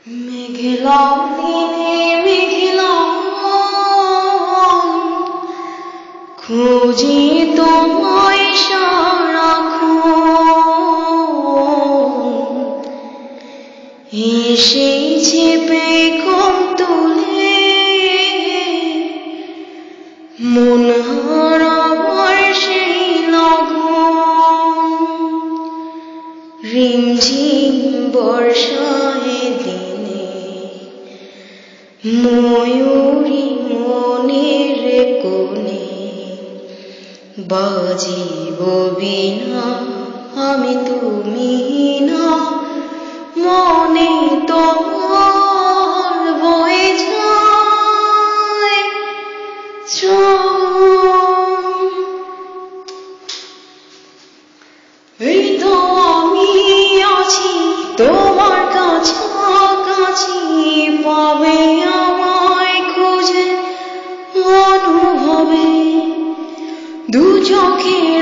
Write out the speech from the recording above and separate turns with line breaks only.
মেঘলা দিনে মেঘলা খুঁজি তোমায় সারাক্ষণ এসেছে পেখম তুলে মন হারাবার সেই লগন রিমঝিম বর্ষায় দিনে ময়ূরী মনের কোণে বাজিব বীণা আমি তুমি না মনে তোমার বয়ে যায় এই তো আমি আছি তোমার কাছাকাছি পাবে আমায় খুঁজে অনুভবে দু চোখের